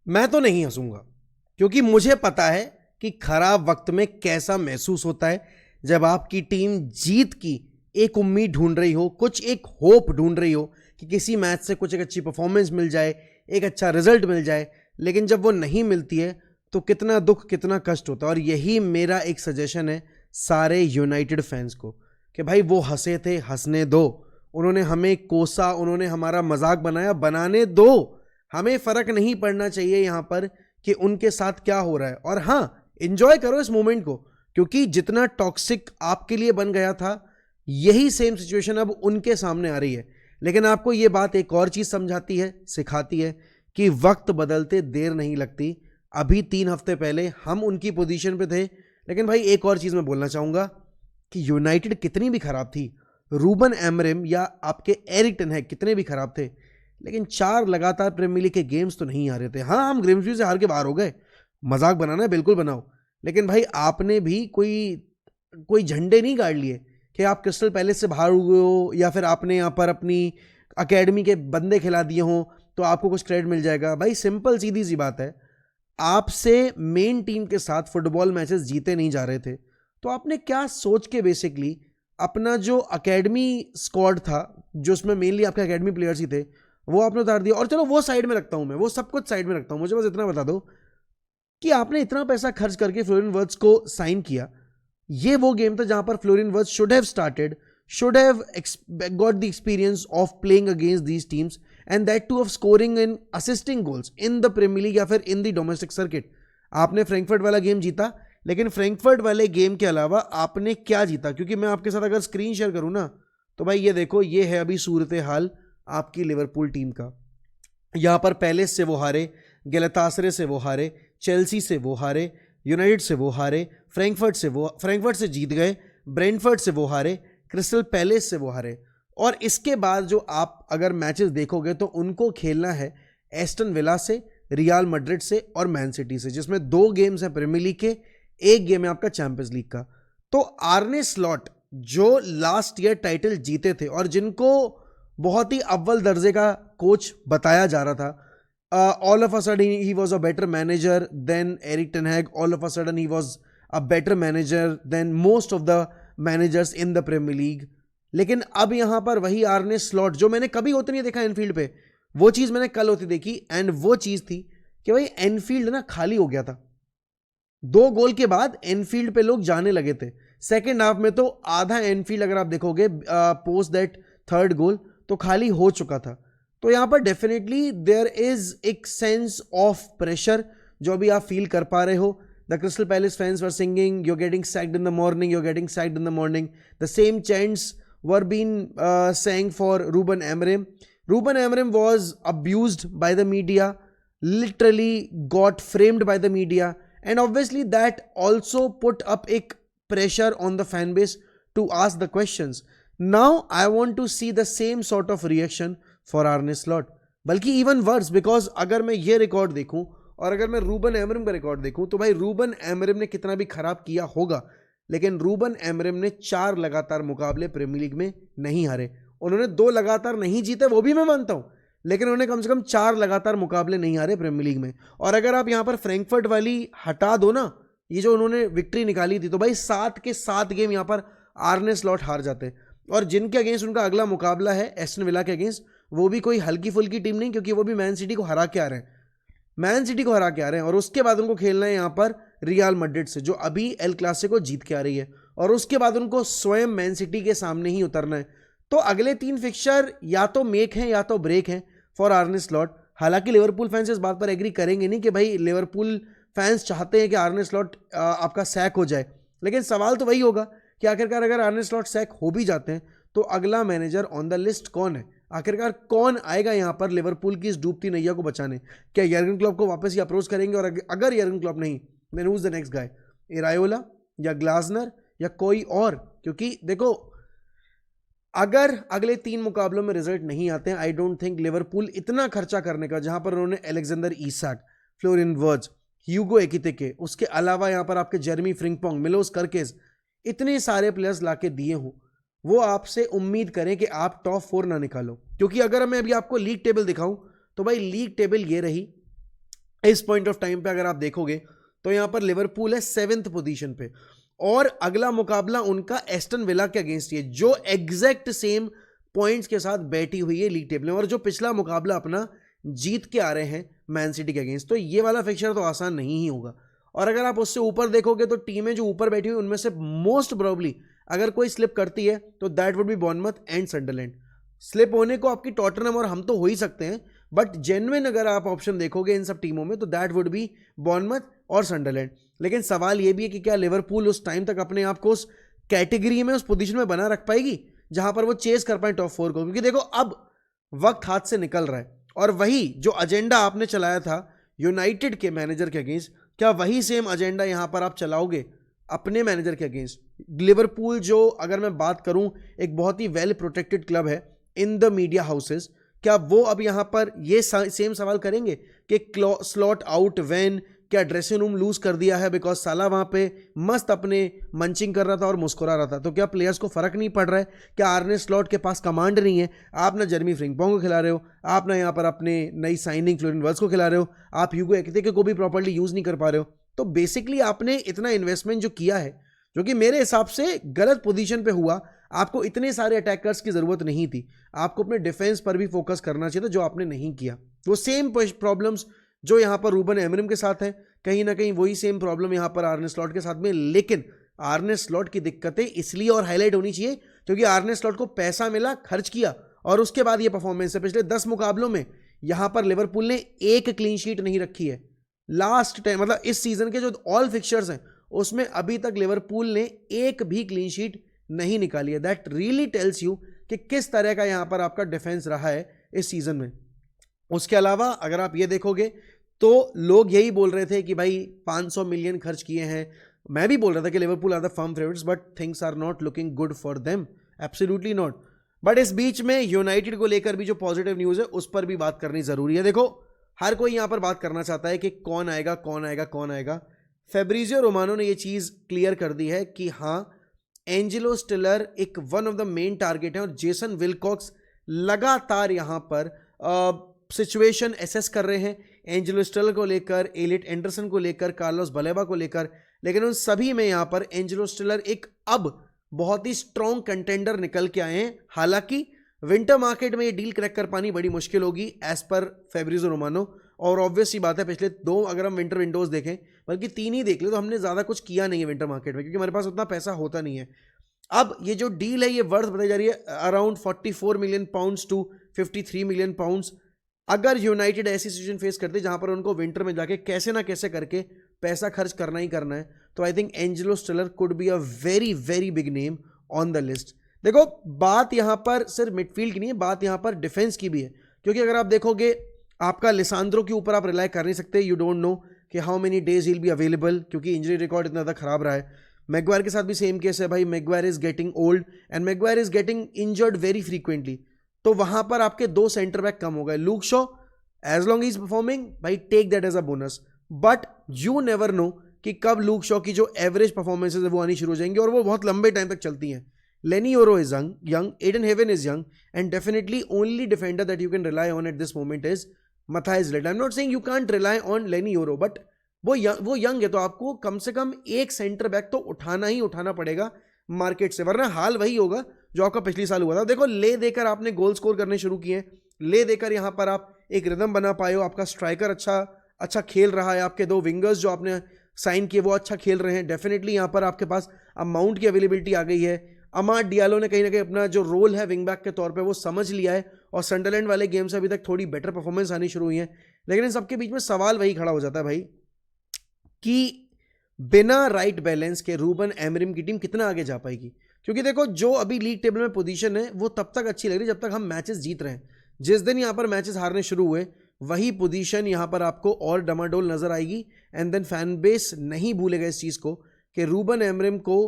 मैं तो नहीं हंसूंगा, क्योंकि मुझे पता है कि खराब वक्त में कैसा महसूस होता है जब आपकी टीम जीत की एक उम्मीद ढूंढ रही हो, कुछ एक होप ढूंढ रही हो कि किसी मैच से कुछ एक अच्छी परफॉर्मेंस मिल जाए, एक अच्छा रिजल्ट मिल जाए, लेकिन जब वो नहीं मिलती है तो कितना दुख, कितना कष्ट होता है। और यही मेरा एक सजेशन है सारे यूनाइटेड फैंस को कि भाई वो हंसे थे, हंसने दो। उन्होंने हमें कोसा, उन्होंने हमारा मजाक बनाया, बनाने दो। हमें फर्क नहीं पड़ना चाहिए यहां पर कि उनके साथ क्या हो रहा है। और हां, एंजॉय करो इस मोमेंट को, क्योंकि जितना टॉक्सिक आपके लिए बन गया था, यही सेम सिचुएशन अब उनके सामने आ रही है। लेकिन आपको यह बात एक और चीज समझाती है, सिखाती है कि वक्त बदलते देर नहीं लगती। अभी 3 हफ्ते पहले हम उनकी पोजीशन पे थे। लेकिन भाई एक और चीज मैं बोलना चाहूंगा कि यूनाइटेड कितनी भी खराब थी, रूबन एमरिम या आपके एरिक टेन हैग कितने भी खराब थे, लेकिन 4 लगातार प्रीमियर लीग के गेम्स तो नहीं आ रहे थे। हाँ, हम ग्रिम्सबी से हार के बाहर हो गए, मजाक बनाना है बिल्कुल बनाओ, लेकिन भाई आपने भी कोई झंडे नहीं गाड़ लिए कि आप क्रिस्टल पैलेस से बाहर हुए हो, या फिर आपने यहाँ पर अपनी अकेडमी के बंदे खिला दिए हो तो आपको कुछ क्रेडिट मिल जाएगा। भाई सिंपल सीधी सी बात है, आपसे मेन टीम के साथ फुटबॉल मैचेस जीते नहीं जा रहे थे, तो आपने क्या सोच के बेसिकली अपना जो अकेडमी स्क्वाड था, जो उसमें मेनली आपके अकेडमी प्लेयर्स ही थे, वो आपने उतार दिया। और चलो वो साइड में रखता हूं, मैं वो सब कुछ साइड में रखता हूं, मुझे बस इतना बता दो कि आपने इतना पैसा खर्च करके फ्लोरिन वर्ड्स को साइन किया। ये वो गेम था जहां पर fluorine words should have started, should have got the experience of playing against these teams, and that too of scoring and assisting goals in the Premier League या फिर in the domestic circuit। आपने Frankfurt वाला game जीता, लेकिन Frankfurt वाले game के अलावा आपने क्या जीता? क्योंकि मैं आपके साथ अगर स्क्रीन शेयर करूं ना, तो भाई ये देखो, ये है अभी सूरत हाल आपकी लिवरपूल टीम का। यहां पर पैलेस से वो हारे, गैलातासरे से वो हारे, चेल्सी से वो हारे, यूनाइटेड से वो हारे, फ्रैंकफर्ट से जीत गए, ब्रेंटफर्ड से वो हारे, क्रिस्टल पैलेस से वो हारे। और इसके बाद जो आप अगर मैचेस देखोगे तो उनको खेलना है एस्टन विला से, रियल मैड्रिड से और मैन सिटी से, जिसमें 2 गेम्स हैं प्रीमियर लीग के, 1 गेम है आपका चैंपियंस लीग का। तो आर्ने स्लॉट जो लास्ट ईयर टाइटल जीते थे और जिनको बहुत ही अव्वल दर्जे का कोच बताया जा रहा था, all of a sudden he was a better manager than Erik ten Hag, all of a sudden he was a better manager than most of the managers in the Premier League. लेकिन अब यहां पर वही आर्ने slot, जो मैंने कभी होते नहीं देखा एनफील्ड पे, वो चीज मैंने कल होती देखी। एंड वो चीज थी कि भाई एनफील्ड ना खाली हो गया था। 2 गोल के बाद एनफील्ड पे लोग जाने लगे थे। सेकेंड हाफ में तो आधा एनफील्ड अगर आप देखोगे पोस्ट दैट 3rd गोल तो खाली हो चुका था। तो यहां पर डेफिनेटली देयर इज एक सेंस ऑफ प्रेशर जो अभी आप फील कर पा रहे हो। The Crystal Palace fans were singing, "You're getting sacked in the morning, you're getting sacked in the morning." The same chants were being sang for Ruben Amorim. Ruben Amorim was abused by the media, literally got framed by the media, and obviously that also put up a pressure on the fan base to ask the questions. Now I want to see the same sort of reaction for Arne Slot. बल्कि even worse, because अगर मैं ये record देखूं और अगर मैं Ruben Amorim का record देखूं, तो भाई रूबन एमरिम ने कितना भी खराब किया होगा, लेकिन रूबन एमरिम ने 4 लगातार मुकाबले प्रीमियर लीग में नहीं हारे। उन्होंने 2 लगातार नहीं जीते, वो भी मैं मानता हूं, लेकिन उन्होंने कम से कम 4 लगातार मुकाबले नहीं हारे प्रीमियर लीग में। और अगर आप यहां पर फ्रैंकफर्ट वाली हटा दो ना, ये जो उन्होंने विक्ट्री निकाली थी, तो भाई 7 के 7 गेम यहां पर आर्ने स्लॉट हार जाते। और जिनके अगेंस्ट उनका अगला मुकाबला है एस्टन विला के अगेंस्ट, वो भी कोई हल्की फुल्की टीम नहीं, क्योंकि वो भी मैन सिटी को हरा के आ रहे हैं, और उसके बाद उनको खेलना है यहां पर रियल मैड्रिड से, जो अभी एल क्लासिको जीत के आ रही है, और उसके बाद उनको स्वयं मैन सिटी के सामने ही उतरना है। तो अगले 3 फिक्सचर या तो मेक हैं या तो ब्रेक हैं फॉर आर्ने स्लॉट। हालांकि लिवरपूल फैंस इस बात पर एग्री करेंगे नहीं कि भाई लिवरपूल फैंस चाहते हैं कि आर्ने स्लॉट आपका सैक हो जाए, लेकिन सवाल तो वही होगा कि आखिरकार अगर आर्ने स्लॉट सैक हो भी जाते हैं तो अगला मैनेजर ऑन द लिस्ट कौन है? आखिरकार कौन आएगा यहां पर लिवरपूल की इस डूबती नैया को बचाने? क्या यर्गन क्लॉप को वापस ही अप्रोच करेंगे? और अगर यर्गन क्लॉप नहीं, then who is the next guy? Iraola या ग्लासनर या कोई और? क्योंकि देखो, अगर अगले 3 मुकाबलों में रिजल्ट नहीं आते हैं, आई डोंट थिंक लिवरपूल इतना खर्चा करने का, जहां पर उन्होंने अलेक्जेंडर इसाक, फ्लोरिन वर्ड्स, ह्यूगो एकितिके, उसके अलावा यहां पर आपके जेरेमी फ्रिंकपोंग, मिलोस कर्केज, इतने सारे प्लेयर्स लाके दिए हों, वो आपसे उम्मीद करें कि आप टॉप 4 ना निकालो। क्योंकि अगर मैं अभी आपको लीग टेबल दिखाऊं, तो भाई लीग टेबल ये रही, इस पॉइंट ऑफ टाइम पे अगर आप देखोगे तो यहां पर लिवरपूल है 7th पोजीशन पे, और अगला मुकाबला उनका एस्टन विला के अगेंस्ट है जो एग्जैक्ट सेम पॉइंट्स के साथ बैठी हुई है लीग टेबल में, और जो पिछला मुकाबला अपना जीत के आ रहे हैं मैन सिटी के अगेंस्ट। तो ये वाला फिक्चर तो आसान नहीं ही होगा। और अगर आप उससे ऊपर देखोगे तो टीमें जो ऊपर बैठी हुई उनमें से मोस्ट प्रोबेबली अगर कोई स्लिप करती है तो that would be Bournemouth and Sunderland. Slip होने को आपकी टॉटनहम और हम तो हो ही सकते हैं, बट जेन्युइन अगर आप ऑप्शन देखोगे इन सब टीमों में तो दैट वुड बी बॉर्नमथ और सनडरलैंड। लेकिन सवाल यह भी है कि क्या लिवरपूल उस टाइम तक अपने आप को उस कैटेगरी में, उस पोजीशन में बना रख पाएगी जहां पर वो चेस कर पाए टॉप 4 को। क्योंकि देखो अब वक्त हाथ से निकल रहा है, और वही जो एजेंडा आपने चलाया था यूनाइटेड के मैनेजर के अगेंस्ट, क्या वही सेम एजेंडा यहां पर आप चलाओगे अपने मैनेजर के अगेंस्ट? लिवरपूल जो अगर मैं बात करूं एक बहुत ही वेल प्रोटेक्टेड क्लब है इन द मीडिया हाउसेस, क्या वो अब यहां पर ये सेम सवाल करेंगे कि स्लॉट आउट व्हेन, क्या ड्रेसिंग रूम लूज कर दिया है बिकॉज साला वहां पे मस्त अपने मंचिंग कर रहा था और मुस्कुरा रहा था, तो क्या प्लेयर्स को फर्क नहीं पड़ रहा है? क्या आर्ने स्लॉट के पास कमांड नहीं है? आप ना जर्मी फ्रिंगपोंग को खिला रहे हो, आप ना यहाँ पर अपने नई साइनिंग फ्लोरिन वर्ल्स को खिला रहे हो, आप ह्यूगो एक्टिके को भी प्रॉपर्ली यूज नहीं कर पा रहे हो। तो बेसिकली आपने इतना इन्वेस्टमेंट जो किया है, जो कि मेरे हिसाब से गलत पोजीशन पे हुआ, आपको इतने सारे अटैकर्स की जरूरत नहीं थी, आपको अपने डिफेंस पर भी फोकस करना चाहिए था, जो आपने नहीं किया। वो सेम प्रॉब्लम्स जो यहां पर रूबन एमरिम के साथ है, कहीं ना कहीं वही सेम प्रॉब्लम यहां पर आर्ने स्लॉट के साथ में। लेकिन आर्ने स्लॉट की दिक्कतें इसलिए और हाईलाइट होनी चाहिए क्योंकि आर्ने स्लॉट को पैसा मिला, खर्च किया, और उसके बाद ये परफॉर्मेंस है। पिछले 10 मुकाबलों में यहां पर लिवरपूल ने एक क्लीन शीट नहीं रखी है लास्ट टाइम, मतलब इस सीजन के जो ऑल फिक्चर्स हैं उसमें अभी तक लिवरपूल ने एक भी क्लीन शीट नहीं निकाली है। दैट रियली टेल्स यू कि किस तरह का यहां पर आपका डिफेंस रहा है इस सीजन में। उसके अलावा अगर आप ये देखोगे तो लोग यही बोल रहे थे कि भाई 500 मिलियन खर्च किए हैं, मैं भी बोल रहा था कि Liverpool are the firm favourites, but things are not looking good for them, absolutely not. But इस बीच में यूनाइटेड को लेकर भी जो पॉजिटिव न्यूज़ है उस पर भी बात करनी जरूरी है। देखो हर कोई यहां पर बात करना चाहता है कि कौन आएगा कौन आएगा कौन आएगा। फेब्रिजियो रोमानो ने यह चीज क्लियर कर दी है कि हाँ, एंजेलो स्टिलर एक one of the main target है, और जेसन विलकॉक्स लगातार यहां पर सिचुएशन एसेस कर रहे हैं एंजेलो स्टिलर को लेकर, एलिट एंडरसन को लेकर, कार्लोस बलेबा को लेकर। लेकिन उन सभी में यहां पर एंजेलो स्टिलर एक अब बहुत ही स्ट्रॉन्ग कंटेंडर निकल के आए हैं। हालांकि विंटर मार्केट में ये डील क्रैक कर पानी बड़ी मुश्किल होगी एज पर फेब्रिजियो रोमानो, और ऑब्वियस ही बात है पिछले 2 अगर हम विंटर विंडोज देखें, बल्कि 3 ही देख ले, तो हमने ज़्यादा कुछ किया नहीं है विंटर मार्केट में, क्योंकि हमारे पास उतना पैसा होता नहीं है। अब ये जो डील है ये वर्थ बताई जा रही है around 44 million pounds to 53 million pounds. अगर यूनाइटेड ऐसी सिचुएशन फेस करती है जहां पर उनको विंटर में जाके कैसे ना कैसे करके पैसा खर्च करना ही करना है, तो I think Angelo स्टिलर could be a very very big name on the list. देखो बात यहां पर सिर्फ मिडफील्ड की नहीं है, बात यहां पर डिफेंस की भी है, क्योंकि अगर आप देखोगे आपका लिसांद्रो के ऊपर आप रिलाई कर नहीं सकते। यू डोंट नो कि how many days he will be available, क्योंकि इंजरी रिकॉर्ड इतना ज़्यादा खराब रहा है। मैगवायर के साथ भी सेम केस है भाई, Maguire is getting old and Maguire is getting injured very frequently, तो वहां पर आपके 2 सेंटर बैक कम हो गए। Luke Shaw as long is performing, भाई take that as a bonus, but you never know कि कब लूक शॉ की जो एवरेज परफॉर्मेंसेज है वो आनी शुरू हो जाएंगी, और वो बहुत लंबे टाइम तक चलती हैं। Leny Yoro is young, Ayden Heaven is young, and definitely only defender that you can rely on at this moment is Matthias Ligt. I'm not saying you can't rely on Lenny Yoro, but वो young है, तो आपको कम से कम एक centre back तो उठाना ही उठाना पड़ेगा मार्केट से, वरना हाल वही होगा जो आपका पिछले साल हुआ था। देखो ले देकर आपने गोल स्कोर करने शुरू किए, ले देकर यहां पर आप एक रिदम बना पाए हो, आपका स्ट्राइकर अच्छा खेल रहा है, आपके 2 विंगर्स जो आपने साइन किए वो अच्छा खेल रहे हैं। डेफिनेटली यहां पर आपके पास अमाउंट की अवेलेबिलिटी आ गई है। अमाद डियालो ने कहीं ना कहीं अपना जो रोल है विंग बैक के तौर पे वो समझ लिया है, और सनडरलैंड वाले गेम से अभी तक थोड़ी बेटर परफॉर्मेंस आनी शुरू हुई है। लेकिन इन सबके बीच में सवाल वही खड़ा हो जाता है भाई कि बिना राइट बैलेंस के रूबन एमरिम की टीम कितना आगे जा पाएगी। क्योंकि देखो जो अभी लीग टेबल में पोजीशन है वो तब तक अच्छी लग रही है जब तक हम मैचेस जीत रहे हैं। जिस दिन यहाँ पर मैचेस हारने शुरू हुए वही पोजीशन यहाँ पर आपको और डमाडोल नजर आएगी, एंड देन फैन बेस नहीं भूलेगा इस चीज़ को कि रूबन एमरिम को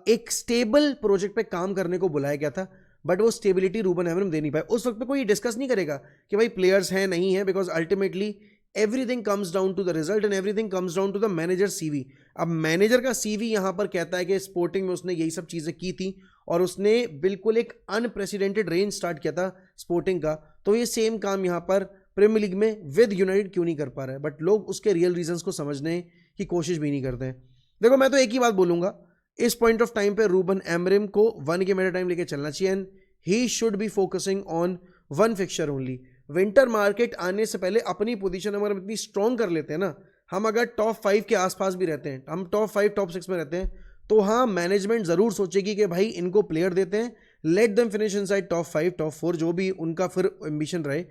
एक स्टेबल प्रोजेक्ट पे काम करने को बुलाया गया था, बट वो स्टेबिलिटी रूबन एमरिम दे नहीं पाए। उस वक्त पे कोई डिस्कस नहीं करेगा कि भाई प्लेयर्स हैं नहीं है, because ultimately everything comes down to the result and everything comes down to the manager CV. अब मैनेजर का सीवी यहां पर कहता है कि स्पोर्टिंग में उसने यही सब चीजें की थी और उसने बिल्कुल एक अनप्रेसिडेंटेड रेंज स्टार्ट किया था स्पोर्टिंग का, तो ये सेम काम यहां पर प्रीमियर लीग में विद यूनाइटेड क्यों नहीं कर पा रहा है, बट लोग उसके रियल रीजंस को समझने की कोशिश भी नहीं करते हैं। देखो मैं तो एक ही बात बोलूंगा, इस पॉइंट ऑफ टाइम पे रूबन एमरिम को 1 गेम एट अ टाइम लेके चलना चाहिए and he should be focusing on 1 fixture only. Winter market आने से पहले अपनी पोजीशन अगर हम इतनी स्ट्रॉन्ग कर लेते हैं ना, हम अगर टॉप 5 के आसपास भी रहते हैं, हम टॉप 5 टॉप 6 में रहते हैं, तो हाँ मैनेजमेंट जरूर सोचेगी कि भाई इनको प्लेयर देते हैं, let them finish inside top 5 top 4 जो भी उनका फिर एम्बिशन रहे,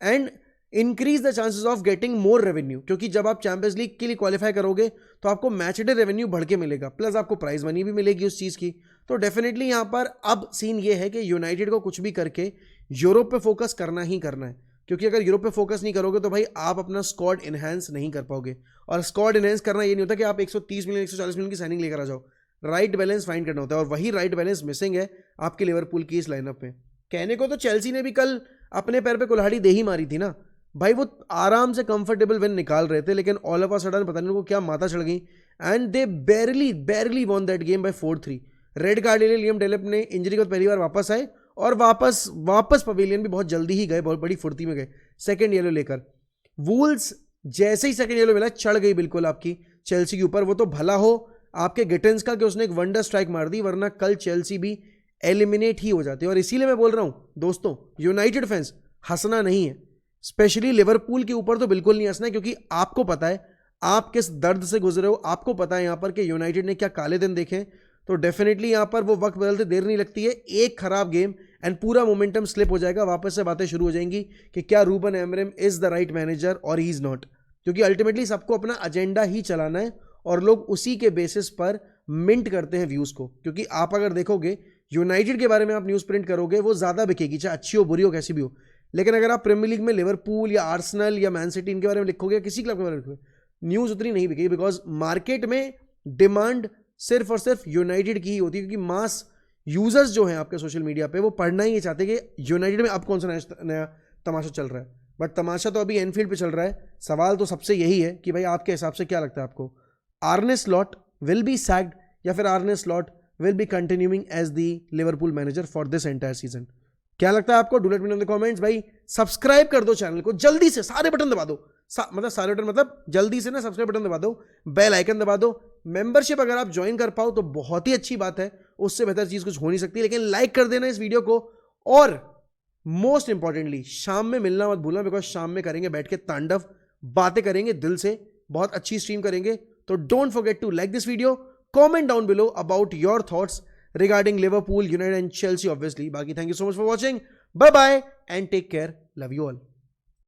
and increase the chances of getting more revenue. क्योंकि जब आप चैंपियंस लीग के लिए क्वालिफाई करोगे तो आपको मैच डे रेवेन्यू बढ़ के मिलेगा, प्लस आपको प्राइज मनी भी मिलेगी उस चीज़ की। तो डेफिनेटली यहाँ पर अब सीन ये है कि यूनाइटेड को कुछ भी करके यूरोप पे फोकस करना ही करना है, क्योंकि अगर यूरोप पे फोकस नहीं करोगे तो भाई आप अपना स्क्वाड इनहेंस नहीं कर पाओगे। और स्क्वाड इनहेंस करना ये नहीं होता कि आप 130 मिलियन 140 मिलियन की साइनिंग लेकर आ जाओ, राइट बैलेंस फाइंड करना होता है, और वही राइट बैलेंस मिसिंग है आपके लिवरपूल की इस लाइनअप में। कहने को तो चेल्सी ने भी कल अपने पैर पे कुल्हाड़ी दे ही मारी थी ना भाई, वो आराम से कंफर्टेबल विन निकाल रहे थे, लेकिन ऑल ऑफ अ सडन पता नहीं उनको क्या माता चढ़ गई and they barely won that game by 4-3। Red card ले लियम डेलप ने, इंजरी को पहली बार वापस आए और वापस पवेलियन भी बहुत जल्दी ही गए, बहुत बड़ी फुर्ती में गए सेकंड येलो लेकर। वूल्स जैसे ही सेकंड येलो मिला चढ़ गई बिल्कुल आपकी चेल्सी के ऊपर। वो तो भला हो आपके गिटेंस का कि उसने एक वंडर स्ट्राइक मार दी, वरना कल चेल्सी भी एलिमिनेट ही हो जाती है। और इसीलिए मैं बोल रहा हूं दोस्तों, यूनाइटेड फैंस हंसना नहीं है, स्पेशली लिवरपूल के ऊपर तो बिल्कुल नहीं हंसना है, क्योंकि आपको पता है आप किस दर्द से गुजरे हो, आपको पता है यहां पर कि यूनाइटेड ने क्या काले दिन देखे। तो डेफिनेटली यहां पर वो वक्त बदलते देर नहीं लगती है, एक खराब गेम एंड पूरा मोमेंटम स्लिप हो जाएगा, वापस से बातें शुरू हो जाएंगी कि क्या Ruben Amorim is the right manager और ही इज नॉट। क्योंकि अल्टीमेटली सबको अपना एजेंडा ही चलाना है और लोग उसी के बेसिस पर मिंट करते हैं व्यूज को। क्योंकि आप अगर देखोगे यूनाइटेड के बारे में आप न्यूज प्रिंट करोगे वो ज्यादा बिकेगी, चाहे अच्छी हो बुरी हो कैसी भी हो, लेकिन अगर आप प्रीमियर लीग में लिवरपूल या आर्सेनल या मैन सिटी इनके बारे में लिखोगे, किसी क्लब के बारे में लिखोगे, न्यूज उतनी नहीं बिकेगी, बिकॉज मार्केट में डिमांड सिर्फ और सिर्फ यूनाइटेड की ही होती है। क्योंकि मास यूजर्स जो हैं आपके सोशल मीडिया पे वो पढ़ना ही चाहते हैं कि यूनाइटेड में अब कौन सा नया तमाशा चल रहा है। बट तमाशा तो अभी एनफील्ड पे चल रहा है। सवाल तो सबसे यही है कि भाई आपके हिसाब से क्या लगता है आपको, Arne Slot will be sacked या फिर Arne Slot will be continuing as the Liverpool manager for this entire season? क्या लगता है आपको? Do let me know in the comments. भाई सब्सक्राइब कर दो चैनल को जल्दी से, सारे बटन दबा दो, सारे बटन मतलब जल्दी से ना सब्सक्राइब बटन दबा दो, बेल आइकन दबा दो। मेंबरशिप अगर आप ज्वाइन कर पाओ तो बहुत ही अच्छी बात है, उससे बेहतर चीज कुछ हो नहीं सकती। लेकिन लाइक कर देना इस वीडियो को, और मोस्ट इंपॉर्टेंटली शाम में मिलना मत भूलना, बिकॉज शाम में करेंगे बैठ के तांडव, बातें करेंगे दिल से, बहुत अच्छी स्ट्रीम करेंगे। तो don't forget to like this video, comment down below about your thoughts regarding Liverpool, United and Chelsea obviously. Baki, thank you so much for watching. Bye bye and take care. Love you all.